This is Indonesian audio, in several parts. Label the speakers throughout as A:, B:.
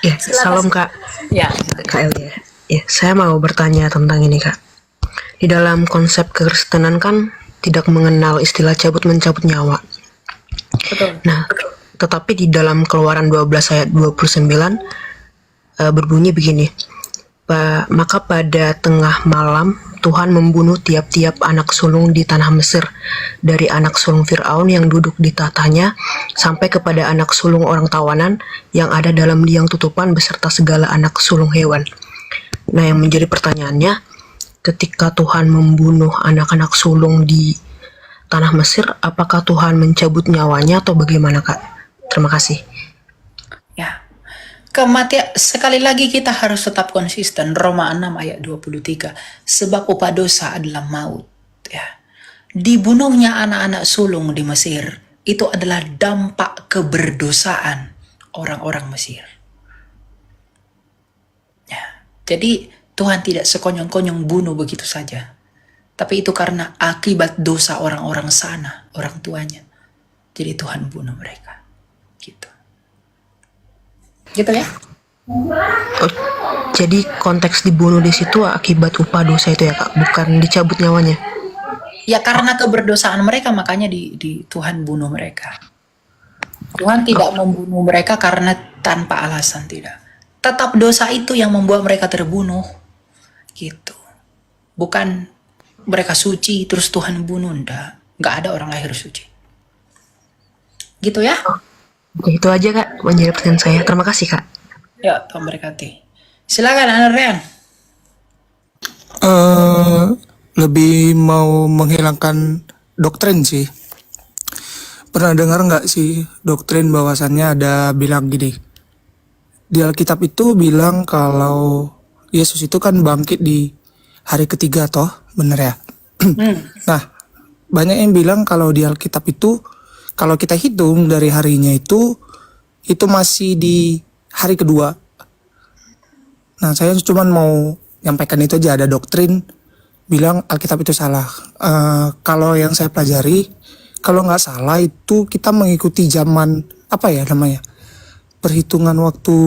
A: Ya,
B: Silakan.
A: salam Kak.
B: Ya.
A: Kak El ya. Ya, saya mau bertanya tentang ini Kak. Di dalam konsep kekristenan kan tidak mengenal istilah cabut mencabut nyawa.
B: Betul.
A: Nah, tetapi di dalam Keluaran 12 ayat 29 berbunyi begini. Maka pada tengah malam Tuhan membunuh tiap-tiap anak sulung di tanah Mesir, dari anak sulung Firaun yang duduk di tahtanya sampai kepada anak sulung orang tawanan yang ada dalam liang tutupan beserta segala anak sulung hewan. Nah, yang menjadi pertanyaannya, ketika Tuhan membunuh anak-anak sulung di tanah Mesir, apakah Tuhan mencabut nyawanya atau bagaimana Kak? Terima kasih.
B: Ya. Kematian, sekali lagi kita harus tetap konsisten. Roma 6 ayat 23. Sebab upah dosa adalah maut. Ya. Dibunuhnya anak-anak sulung di Mesir itu adalah dampak keberdosaan orang-orang Mesir. Ya. Jadi Tuhan tidak sekonyong-konyong bunuh begitu saja. Tapi itu karena akibat dosa orang-orang sana, orang tuanya. Jadi Tuhan bunuh mereka. Gitu. Gitu ya?
A: Oh, jadi konteks dibunuh di situ akibat upah dosa itu ya Kak, bukan dicabut nyawanya.
B: Ya karena keberdosaan mereka makanya di Tuhan bunuh mereka. Tuhan tidak membunuh mereka karena tanpa alasan, tidak. Tetap dosa itu yang membuat mereka terbunuh. Gitu. Bukan mereka suci terus Tuhan bunuh, enggak. Enggak ada orang lahir suci. Gitu ya?
A: Oke, itu aja Kak menjawab pertanyaan saya. Terima kasih Kak.
B: Ya, Tuhan berkati. Silakan Andrean.
C: Lebih mau menghilangkan doktrin sih. Pernah dengar nggak sih doktrin bahwasannya ada bilang gini, di Alkitab itu bilang kalau Yesus itu kan bangkit di hari ketiga toh, bener ya? Nah, banyak yang bilang kalau di Alkitab itu, kalau kita hitung dari harinya itu masih di hari kedua. Nah, saya cuma mau nyampaikan itu aja, ada doktrin bilang Alkitab itu salah. Kalau yang saya pelajari, kalau nggak salah itu kita mengikuti zaman, apa ya namanya, perhitungan waktu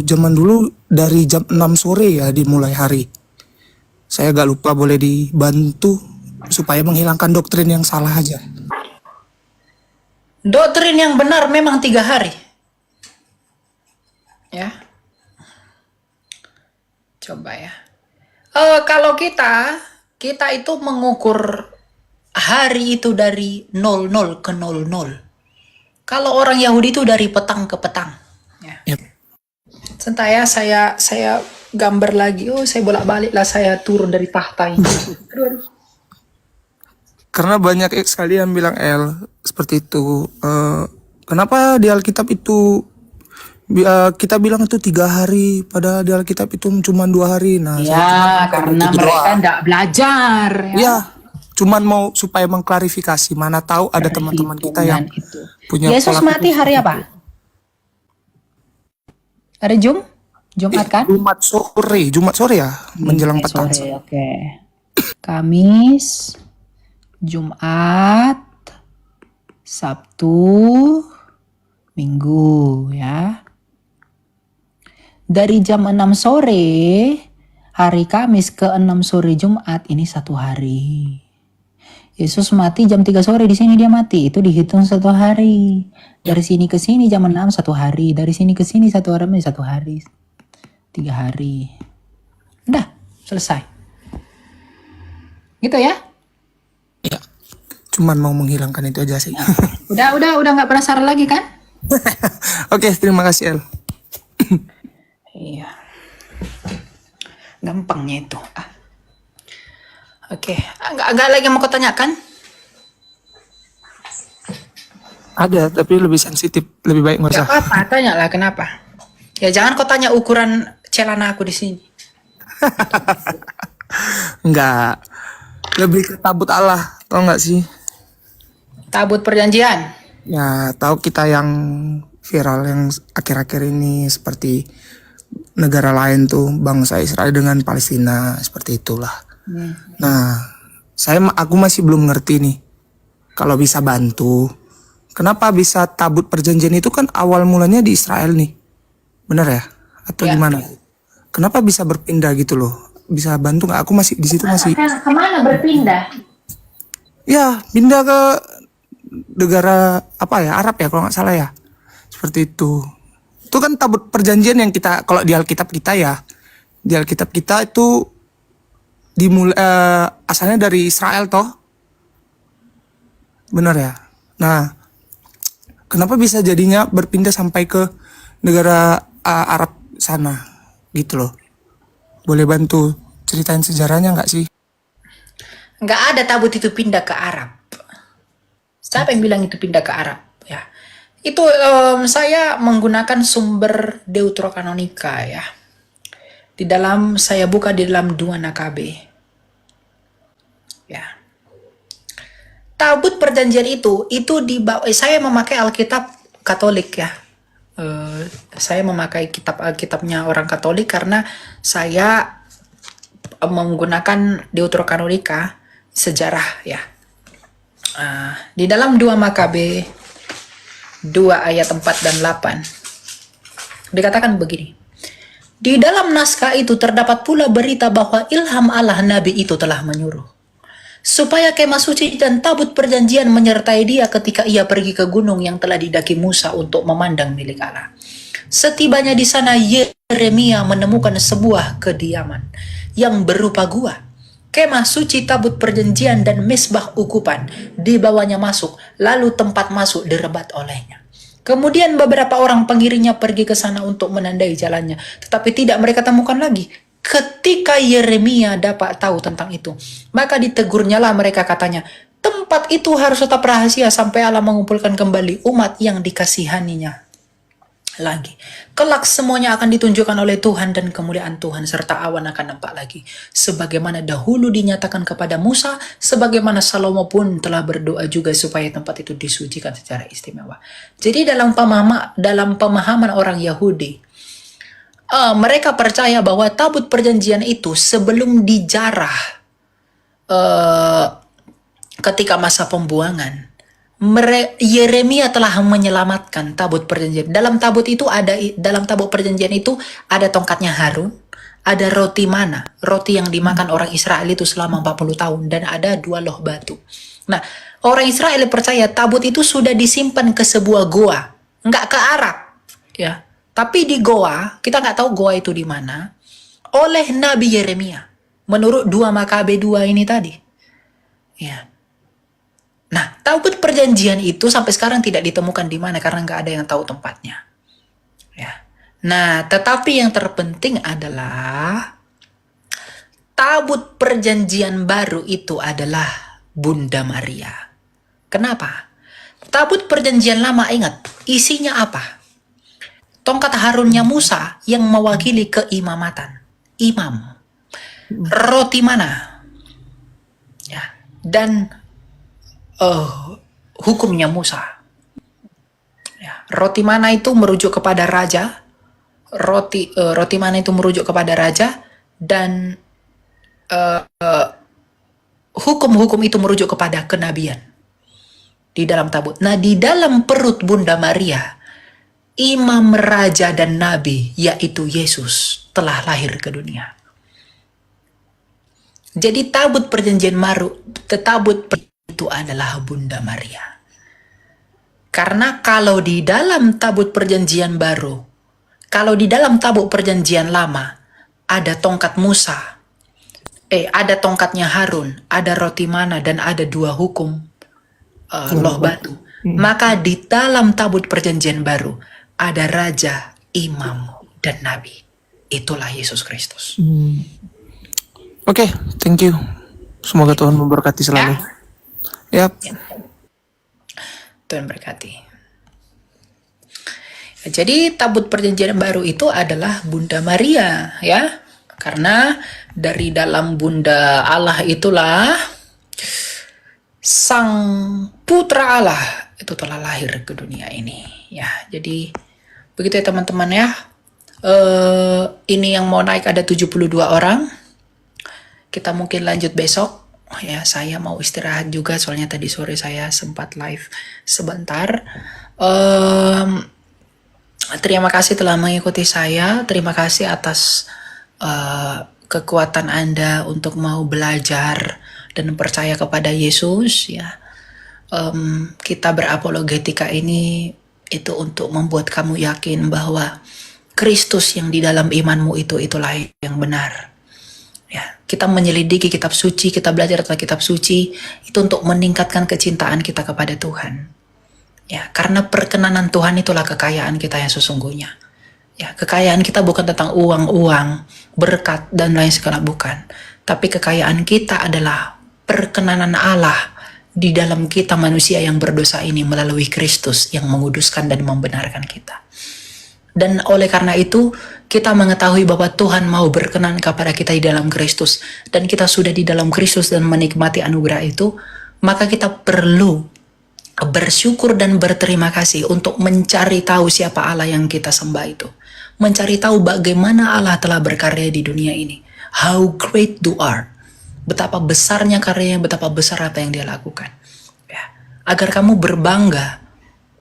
C: zaman dulu dari jam 6 sore ya dimulai hari. Saya agak lupa, boleh dibantu supaya menghilangkan doktrin yang salah aja.
B: Doktrin yang benar memang 3 hari. Ya. Coba ya. Kalau kita itu mengukur hari itu dari 00 ke 00. Kalau orang Yahudi itu dari petang ke petang. Ya.
C: Yep.
B: Sebentar ya, saya gambar lagi. Oh, saya bolak-balik lah, saya turun dari tahta ini. Aduh.
C: Karena banyak sekali yang bilang seperti itu. Kenapa di Alkitab itu kita bilang itu 3 hari, padahal di Alkitab itu cuma 2 hari. Nah,
B: Ya, karena mereka tidak belajar.
C: Ya, cuman mau supaya mengklarifikasi. Mana tahu ada teman-teman kita yang
B: itu.
C: punya
B: Yesus
C: pola
B: mati
C: pikir
B: hari
C: seperti
B: apa?
C: itu.
B: Hari Jumat kan?
C: Jumat sore ya, menjelang petang.
B: Sore, oke. Kamis, Jumat, Sabtu, Minggu ya. Dari jam 6 sore hari Kamis ke 6 sore Jumat ini 1 hari. Yesus mati jam 3 sore di sini dia mati, itu dihitung 1 hari. Dari sini ke sini jam 6 1 hari, dari sini ke sini 1 hari, 1 hari. 3 hari. Udah, selesai. Gitu ya?
C: Ya, cuman mau menghilangkan itu aja sih.
B: Udah nggak penasaran lagi kan?
C: Oke, terima kasih El.
B: Iya. Gampangnya itu. Oke, agak lagi mau kau tanyakan?
C: Ada, tapi lebih sensitif, lebih baik nggak
B: Gak
C: usah.
B: apa-apa, tanyalah kenapa. Ya jangan kau tanya ukuran celana aku di sini.
C: Enggak, lebih ke tabut Allah, tau nggak sih?
B: Tabut perjanjian.
C: Ya, tahu kita yang viral yang akhir-akhir ini seperti negara lain tuh, bangsa Israel dengan Palestina, seperti itulah. Nah, aku masih belum ngerti nih. Kalau bisa bantu, kenapa bisa tabut perjanjian itu kan awal mulanya di Israel nih, bener ya? atau
B: Ya.
C: gimana? Kenapa bisa berpindah gitu loh? Bisa bantu nggak? Aku masih di situ masih.
B: Kemana berpindah?
C: Ya, pindah ke negara apa ya, Arab ya kalau nggak salah ya. Seperti itu. Itu kan tabut perjanjian yang kita, kalau di Alkitab kita ya, di Alkitab kita itu asalnya dari Israel toh, benar ya. Nah, kenapa bisa jadinya berpindah sampai ke negara Arab sana, gitu loh. Boleh bantu ceritain sejarahnya nggak sih?
B: Nggak ada tabut itu pindah ke Arab. Siapa yang bilang itu pindah ke Arab? Ya, itu saya menggunakan sumber Deuterokanonika ya. Saya buka di dalam 2 Nakabe. Ya. Tabut perjanjian itu dibawa. Saya memakai Alkitab Katolik ya. Saya memakai kitab Alkitabnya orang Katolik karena saya menggunakan Deuterokanonika sejarah ya. Di dalam 2 Makabe 2 ayat 4 dan 8 dikatakan begini. Di dalam naskah itu terdapat pula berita bahwa ilham Allah Nabi itu telah menyuruh supaya kemah suci dan tabut perjanjian menyertai dia ketika ia pergi ke gunung yang telah didaki Musa untuk memandang milik Allah. Setibanya di sana Yeremia menemukan sebuah kediaman yang berupa gua. Kemah suci, tabut perjanjian dan mesbah ukupan dibawanya masuk, lalu tempat masuk direbat olehnya. Kemudian beberapa orang pengiringnya pergi ke sana untuk menandai jalannya, tetapi tidak mereka temukan lagi. Ketika Yeremia dapat tahu tentang itu, maka ditegurnyalah mereka, katanya, tempat itu harus tetap rahasia sampai Allah mengumpulkan kembali umat yang dikasihaninya lagi. Kelak semuanya akan ditunjukkan oleh Tuhan dan kemuliaan Tuhan serta awan akan nampak lagi. Sebagaimana dahulu dinyatakan kepada Musa, sebagaimana Salomo pun telah berdoa juga supaya tempat itu disucikan secara istimewa. Jadi dalam pemahaman orang Yahudi, mereka percaya bahwa tabut perjanjian itu sebelum dijarah ketika masa pembuangan, Yeremia telah menyelamatkan tabut perjanjian. Dalam tabut perjanjian itu ada tongkatnya Harun, ada roti mana, roti yang dimakan orang Israel itu selama 40 tahun, dan ada 2 loh batu. Nah, orang Israel percaya tabut itu sudah disimpan ke sebuah goa, nggak ke Arab, ya. Tapi di goa, kita nggak tahu goa itu di mana, oleh Nabi Yeremia, menurut 2 Makabe 2 ini tadi, ya. Nah, tabut perjanjian itu sampai sekarang tidak ditemukan di mana karena nggak ada yang tahu tempatnya. Ya. Nah, tetapi yang terpenting adalah tabut perjanjian baru itu adalah Bunda Maria. Kenapa? Tabut perjanjian lama, ingat, isinya apa? Tongkat Harunnya Musa yang mewakili keimamatan. Imam. Roti mana? Ya. Dan hukumnya Musa. Ya, roti mana itu merujuk kepada raja, roti mana itu merujuk kepada raja, dan hukum-hukum itu merujuk kepada kenabian di dalam tabut. Nah, di dalam perut Bunda Maria, imam, raja, dan nabi, yaitu Yesus, telah lahir ke dunia. Jadi tabut perjanjian baru, tabut itu adalah Bunda Maria. Karena kalau di dalam tabut perjanjian baru, kalau di dalam tabut perjanjian lama, ada tongkat Musa, ada tongkatnya Harun, ada roti mana, dan ada 2 hukum loh batu. Maka di dalam tabut perjanjian baru, ada raja, imam, dan nabi. Itulah Yesus Kristus.
C: Oke, thank you. Semoga Tuhan memberkati selalu. Yap.
B: Tuhan berkati. Jadi tabut perjanjian baru itu adalah Bunda Maria, ya. Karena dari dalam Bunda Allah itulah Sang Putra Allah itu telah lahir ke dunia ini, ya. Jadi begitu ya teman-teman ya. Ini yang mau naik ada 72 orang. Kita mungkin lanjut besok. Ya, saya mau istirahat juga soalnya tadi sore saya sempat live sebentar. Terima kasih telah mengikuti saya. Terima kasih atas kekuatan Anda untuk mau belajar dan percaya kepada Yesus. Ya, kita berapologetika ini itu untuk membuat kamu yakin bahwa Kristus yang di dalam imanmu itulah yang benar. Ya, kita menyelidiki kitab suci, kita belajar tentang kitab suci itu untuk meningkatkan kecintaan kita kepada Tuhan. Ya, karena perkenanan Tuhan itulah kekayaan kita yang sesungguhnya. Ya, kekayaan kita bukan tentang uang, berkat dan lain segala, bukan. Tapi kekayaan kita adalah perkenanan Allah di dalam kita manusia yang berdosa ini melalui Kristus yang menguduskan dan membenarkan kita. Dan oleh karena itu, kita mengetahui bahwa Tuhan mau berkenan kepada kita di dalam Kristus, dan kita sudah di dalam Kristus dan menikmati anugerah itu, maka kita perlu bersyukur dan berterima kasih untuk mencari tahu siapa Allah yang kita sembah itu. Mencari tahu bagaimana Allah telah berkarya di dunia ini. How great thou art. Betapa besarnya karyanya, betapa besar apa yang dia lakukan. Ya. Agar kamu berbangga,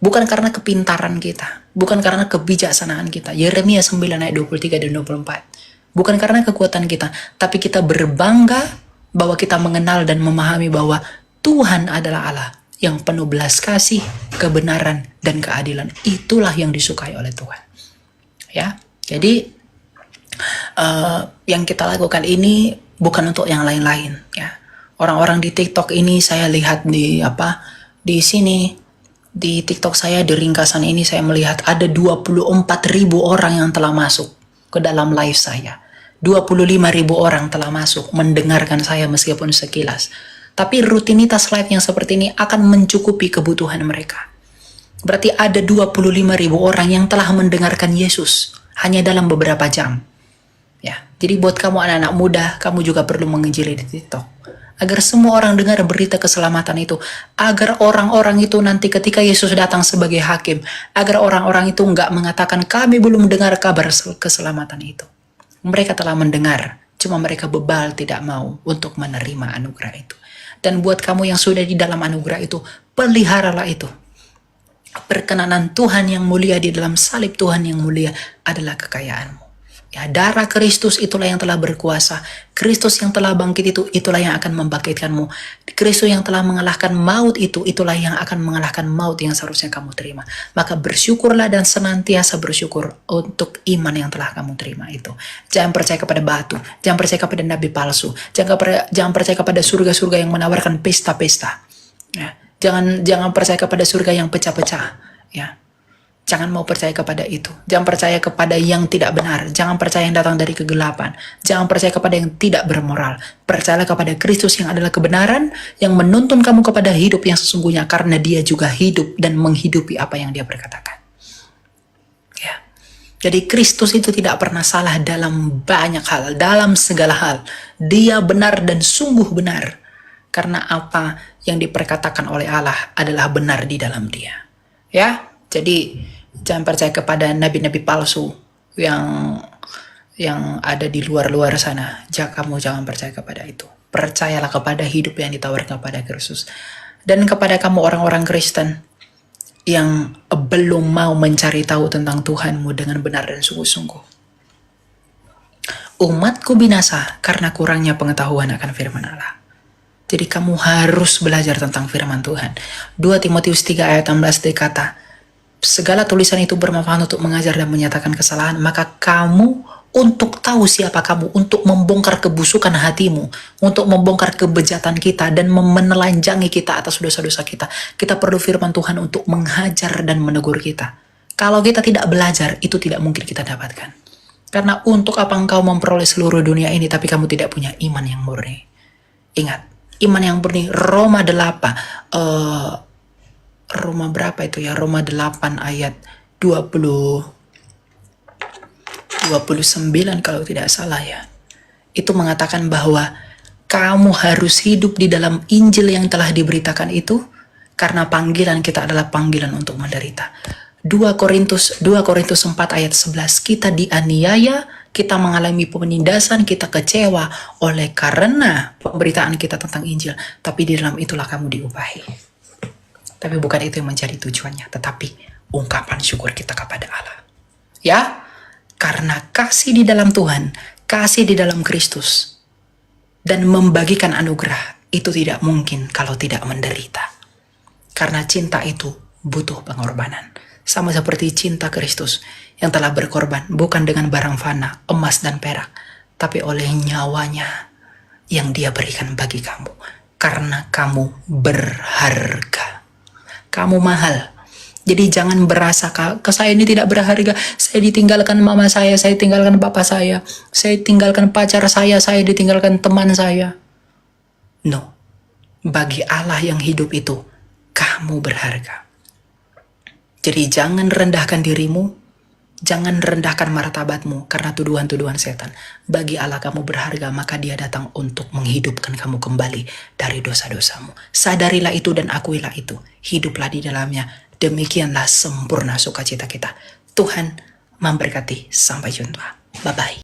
B: bukan karena kepintaran kita, bukan karena kebijaksanaan kita. Yeremia 9 ayat 23 dan 24. Bukan karena kekuatan kita, tapi kita berbangga bahwa kita mengenal dan memahami bahwa Tuhan adalah Allah yang penuh belas kasih, kebenaran, dan keadilan. Itulah yang disukai oleh Tuhan. Ya, jadi yang kita lakukan ini bukan untuk yang lain-lain. Ya, orang-orang di TikTok ini saya lihat di sini di TikTok saya, di ringkasan ini saya melihat ada 24.000 orang yang telah masuk ke dalam live saya. 25.000 orang telah masuk mendengarkan saya meskipun sekilas. Tapi rutinitas live yang seperti ini akan mencukupi kebutuhan mereka. Berarti ada 25.000 orang yang telah mendengarkan Yesus hanya dalam beberapa jam. Ya, jadi buat kamu anak-anak muda, kamu juga perlu menginjili di TikTok. Agar semua orang dengar berita keselamatan itu. Agar orang-orang itu nanti ketika Yesus datang sebagai hakim, agar orang-orang itu nggak mengatakan kami belum mendengar kabar keselamatan itu. Mereka telah mendengar, cuma mereka bebal tidak mau untuk menerima anugerah itu. Dan buat kamu yang sudah di dalam anugerah itu, peliharalah itu. Perkenanan Tuhan yang mulia di dalam salib Tuhan yang mulia adalah kekayaanmu. Ya, darah Kristus itulah yang telah berkuasa. Kristus yang telah bangkit itulah yang akan membangkitkanmu. Kristus yang telah mengalahkan maut itulah yang akan mengalahkan maut yang seharusnya kamu terima. Maka bersyukurlah dan senantiasa bersyukur untuk iman yang telah kamu terima itu. Jangan percaya kepada batu, jangan percaya kepada nabi palsu, jangan percaya kepada surga-surga yang menawarkan pesta-pesta. Ya, jangan percaya kepada surga yang pecah-pecah. Ya. Jangan mau percaya kepada itu. Jangan percaya kepada yang tidak benar. Jangan percaya yang datang dari kegelapan. Jangan percaya kepada yang tidak bermoral. Percayalah kepada Kristus yang adalah kebenaran, yang menuntun kamu kepada hidup yang sesungguhnya, karena dia juga hidup dan menghidupi apa yang dia berkatakan. Ya. Jadi Kristus itu tidak pernah salah dalam banyak hal, dalam segala hal. Dia benar dan sungguh benar. Karena apa yang diperkatakan oleh Allah adalah benar di dalam dia. Ya. Jadi jangan percaya kepada nabi-nabi palsu yang ada di luar sana. Kamu jangan percaya kepada itu. Percayalah kepada hidup yang ditawarkan kepada Kristus. Dan kepada kamu orang-orang Kristen yang belum mau mencari tahu tentang Tuhanmu dengan benar dan sungguh-sungguh. Umatku binasa karena kurangnya pengetahuan akan firman Allah. Jadi kamu harus belajar tentang firman Tuhan. 2 Timotius 3 ayat 16 dikata, segala tulisan itu bermanfaat untuk mengajar dan menyatakan kesalahan, maka kamu untuk tahu siapa kamu, untuk membongkar kebusukan hatimu, untuk membongkar kebejatan kita dan menelanjangi kita atas dosa-dosa kita. Kita perlu firman Tuhan untuk menghajar dan menegur kita. Kalau kita tidak belajar, itu tidak mungkin kita dapatkan. Karena untuk apa engkau memperoleh seluruh dunia ini tapi kamu tidak punya iman yang murni? Ingat, iman yang murni, Roma 8, Roma berapa itu ya? Roma 8 ayat 29 kalau tidak salah ya. Itu mengatakan bahwa kamu harus hidup di dalam Injil yang telah diberitakan itu karena panggilan kita adalah panggilan untuk menderita. 2 Korintus 4 ayat 11, kita dianiaya, kita mengalami penindasan, kita kecewa oleh karena pemberitaan kita tentang Injil, tapi di dalam itulah kamu diupahi. Tapi bukan itu yang menjadi tujuannya, tetapi ungkapan syukur kita kepada Allah. Ya, karena kasih di dalam Tuhan, kasih di dalam Kristus, dan membagikan anugerah itu tidak mungkin kalau tidak menderita. Karena cinta itu butuh pengorbanan. Sama seperti cinta Kristus yang telah berkorban bukan dengan barang fana, emas dan perak, tapi oleh nyawanya yang dia berikan bagi kamu. Karena kamu berharga. Kamu mahal. Jadi jangan berasa ke saya ini tidak berharga. Saya ditinggalkan mama saya tinggalkan papa saya tinggalkan pacar saya ditinggalkan teman saya. No. Bagi Allah yang hidup itu, kamu berharga. Jadi jangan rendahkan dirimu, jangan rendahkan martabatmu karena tuduhan-tuduhan setan. Bagi Allah kamu berharga, maka dia datang untuk menghidupkan kamu kembali dari dosa-dosamu. Sadarilah itu dan akuilah itu. Hiduplah di dalamnya. Demikianlah sempurna sukacita kita. Tuhan memberkati. Sampai jumpa. Bye-bye.